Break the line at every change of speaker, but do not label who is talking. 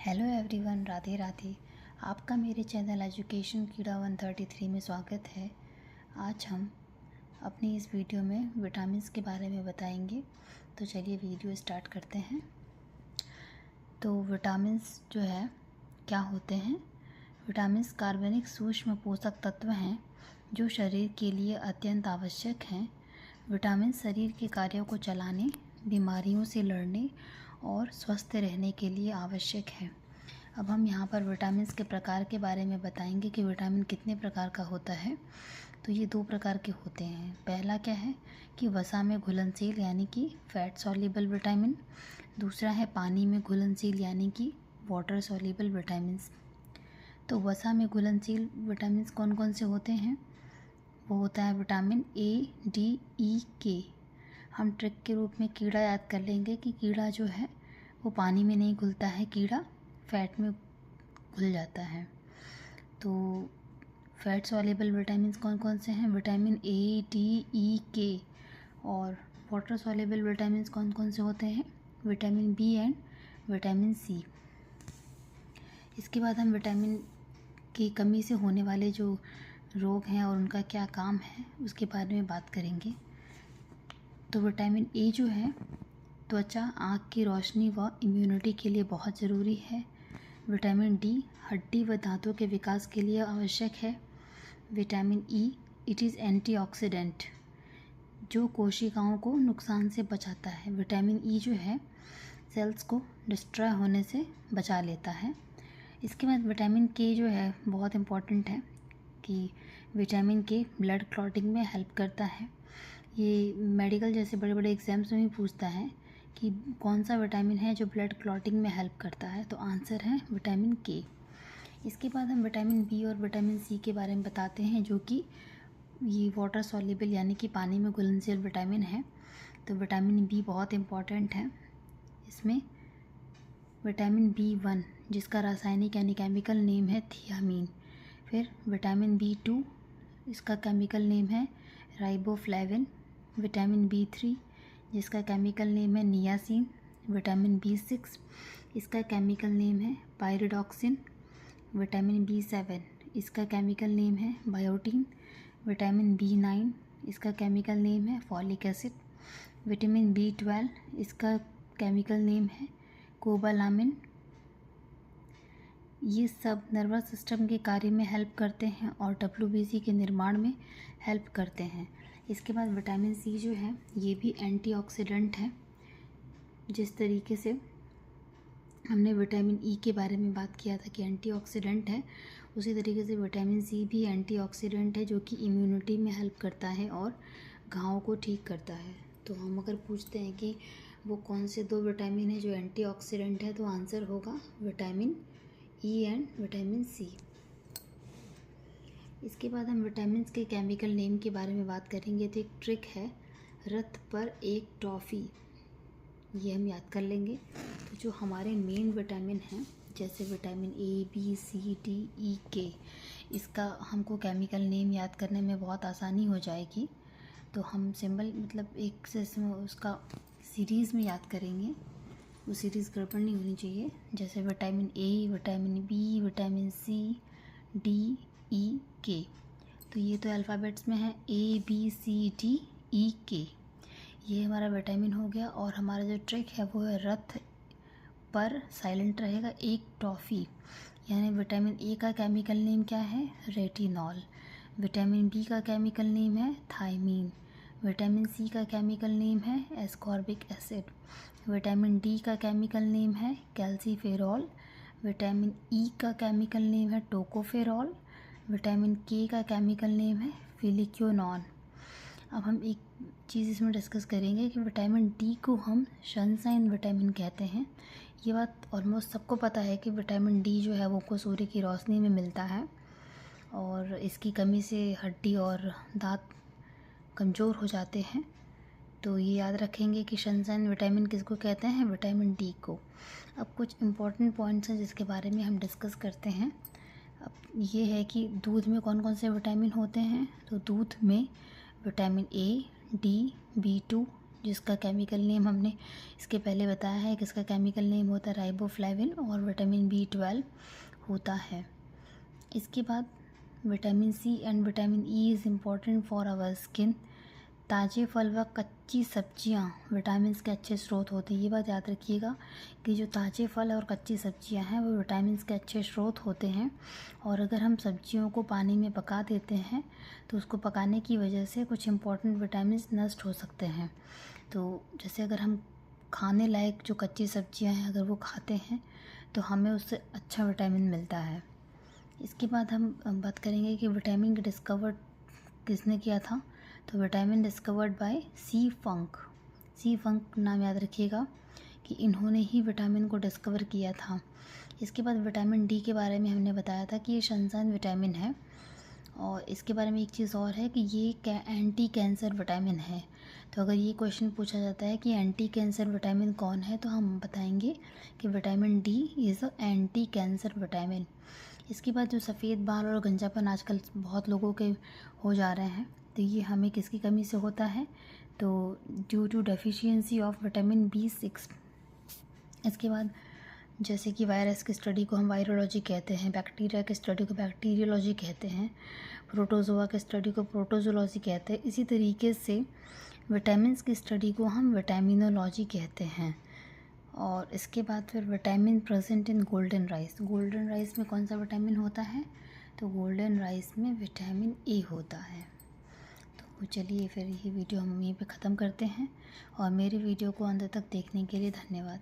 Hello everyone, Radhe Radhe. आपका मेरे channel education कीड़ा 133 में स्वागत है। आज हम अपनी इस वीडियो में विटामिन्स के बारे में बताएंगे। तो चलिए वीडियो स्टार्ट करते हैं। तो विटामिन्स जो है क्या होते हैं? विटामिन्स कार्बनिक सूक्ष्म पोषक तत्व हैं जो शरीर के लिए अत्यंत आवश्यक हैं। विटामिन शरीर के कार्यों को चलाने, बीमारियों से लड़ने और स्वस्थ रहने के लिए आवश्यक है। अब हम यहाँ पर विटामिन्स के प्रकार के बारे में बताएंगे कि विटामिन कितने प्रकार का होता है। तो ये 2 प्रकार के होते हैं। पहला क्या है कि वसा में घुलनशील यानी कि फैट सॉल्युबल विटामिन। दूसरा है पानी में घुलनशील यानी कि वाटर सॉल्युबल विटामिन्स। तो वसा में घुलनशील विटामिन्स कौन कौन से होते हैं? वो होता है विटामिन ए, डी, ई, के। हम ट्रिक के रूप में कीड़ा याद कर लेंगे कि कीड़ा जो है वो पानी में नहीं घुलता है, कीड़ा फैट में घुल जाता है। तो फैट सॉल्युबल विटामिन्स कौन कौन से हैं? विटामिन ए, डी, ई, के। और वाटर सॉल्युबल विटामिन्स कौन कौन से होते हैं? Vitamin B and vitamin C. इसके बाद हम विटामिन की कमी से होने वाले जो रोग हैं और उनका क्या काम है उसके बारे में बात करेंगे। तो विटामिन ए जो है त्वचा, आँख की रोशनी व इम्यूनिटी के लिए बहुत ज़रूरी है। विटामिन डी हड्डी व दांतों के विकास के लिए आवश्यक है। Vitamin E it is antioxidant जो कोशिकाओं को नुकसान से बचाता है। विटामिन ई जो है सेल्स को डिस्ट्रॉय होने से बचा लेता है। इसके बाद विटामिन के जो है बहुत इम्पॉर्टेंट है कि विटामिन के ब्लड क्लॉटिंग में हेल्प करता है। ये मेडिकल जैसे बड़े बड़े एग्ज़ाम्स में भी पूछता है कि कौन सा विटामिन है जो ब्लड क्लॉटिंग में हेल्प करता है। तो आंसर है विटामिन के। इसके बाद हम विटामिन बी और विटामिन सी के बारे में बताते हैं जो कि ये वाटर सॉल्युबल यानी कि पानी में घुलनशील विटामिन है। तो विटामिन बी बहुत इम्पॉर्टेंट है। इसमें विटामिन बी1 जिसका रासायनिक यानी केमिकल नेम है थियामीन। फिर विटामिन बी2 इसका केमिकल नेम है राइबोफ्लेविन। विटामिन बी3 जिसका केमिकल नेम है नियासिन। विटामिन बी6 इसका केमिकल नेम है पायरिडॉक्सिन। विटामिन बी7 इसका केमिकल नेम है बायोटीन। विटामिन बी9 इसका केमिकल नेम है फॉलिक एसिड। विटामिन बी12 इसका केमिकल नेम है कोबालामिन। ये सब नर्वस सिस्टम के कार्य में हेल्प करते हैं और डब्ल्यूबीसी के निर्माण में हेल्प करते हैं। इसके बाद विटामिन सी जो है ये भी एंटीऑक्सीडेंट है। जिस तरीके से हमने विटामिन ई के बारे में बात किया था कि एंटीऑक्सीडेंट है, उसी तरीके से विटामिन सी भी एंटीऑक्सीडेंट है जो कि इम्यूनिटी में हेल्प करता है और घावों को ठीक करता है। तो हम अगर पूछते हैं कि वो कौन से 2 विटामिन है जो एंटीऑक्सीडेंट है, तो आंसर होगा vitamin E and vitamin C. इसके बाद हम विटामिन्स के केमिकल नेम के बारे में बात करेंगे। तो एक ट्रिक है, रथ पर एक टॉफ़ी, ये हम याद कर लेंगे। तो जो हमारे मेन विटामिन हैं जैसे vitamin A, B, C, D, E, K, इसका हमको केमिकल नेम याद करने में बहुत आसानी हो जाएगी। तो हम सिंबल मतलब एक से उसका सीरीज़ में याद करेंगे। वो सीरीज़ गड़बड़ नहीं होनी चाहिए। जैसे vitamin A, vitamin B, vitamin C, D, E, K. तो ये तो अल्फ़ाबेट्स में है ए, बी, सी, डी, ई, के। ये हमारा विटामिन हो गया। और हमारा जो ट्रिक है वो है रथ पर साइलेंट रहेगा एक टॉफ़ी। यानी विटामिन ए का केमिकल नेम क्या है? रेटिनॉल। विटामिन बी का केमिकल नेम है थायमीन। विटामिन सी का केमिकल नेम है एस्कॉर्बिक एसिड। विटामिन डी का केमिकल नेम है कैल्सीफेरॉल। विटामिन ई का केमिकल नेम है टोकोफेरॉल। विटामिन के का केमिकल नेम है फिलिक्योनॉन। अब हम एक चीज़ इसमें डिस्कस करेंगे कि विटामिन डी को हम सनशाइन विटामिन कहते हैं। ये बात ऑलमोस्ट सबको पता है कि विटामिन डी जो है वो को सूर्य की रोशनी में मिलता है और इसकी कमी से हड्डी और दांत कमज़ोर हो जाते हैं। तो ये याद रखेंगे कि सनशाइन विटामिन किसको कहते हैं? विटामिन डी को। अब कुछ इम्पॉर्टेंट पॉइंट्स हैं जिसके बारे में हम डिस्कस करते हैं। अब ये है कि दूध में कौन कौन से विटामिन होते हैं। तो दूध में विटामिन ए, डी, बी2, जिसका केमिकल नेम हमने इसके पहले बताया है कि इसका केमिकल नेम होता है राइबोफ्लाविन, और विटामिन B12 होता है। इसके बाद vitamin C and vitamin E is important for our skin. ताज़े फल व कच्ची सब्जियां विटामिन के अच्छे स्रोत होते हैं। ये बात याद रखिएगा कि जो ताज़े फल और कच्ची सब्जियां हैं वो विटामिन के अच्छे स्रोत होते हैं। और अगर हम सब्जियों को पानी में पका देते हैं तो उसको पकाने की वजह से कुछ इम्पॉर्टेंट विटामिन नष्ट हो सकते हैं। तो जैसे अगर हम खाने लायक जो कच्ची सब्जियां हैं अगर वो खाते हैं तो हमें उससे अच्छा विटामिन मिलता है। इसके बाद हम बात करेंगे कि विटामिन डिस्कवर किसने किया था। तो विटामिन डिस्कवर्ड बाय सी फंक। सी फंक नाम याद रखिएगा कि इन्होंने ही विटामिन को डिस्कवर किया था। इसके बाद विटामिन डी के बारे में हमने बताया था कि ये सनशाइन विटामिन है। और इसके बारे में एक चीज़ और है कि ये एंटी कैंसर विटामिन है। तो अगर ये क्वेश्चन पूछा जाता है कि एंटी कैंसर विटामिन कौन है तो हम बताएंगे कि vitamin D is a anti cancer vitamin. इसके बाद जो सफ़ेद बाल और गंजापन आजकल बहुत लोगों के हो जा रहे हैं, तो ये हमें किसकी कमी से होता है। तो due to deficiency of vitamin B6। इसके बाद जैसे कि वायरस की स्टडी को हम वायरोलॉजी कहते हैं, बैक्टीरिया की स्टडी को बैक्टीरियोलॉजी कहते हैं, प्रोटोजोआ की स्टडी को प्रोटोजोलॉजी कहते हैं। इसी तरीके से विटामिन की स्टडी को हम विटामिनोलॉजी कहते हैं। और इसके बाद फिर vitamin present in golden rice. Golden rice में कौन सा विटामिन होता है। तो गोल्डन राइस में विटामिन ए होता है। तो चलिए फिर ये वीडियो हम यहीं पे ख़त्म करते हैं, और मेरे वीडियो को अंत तक देखने के लिए धन्यवाद।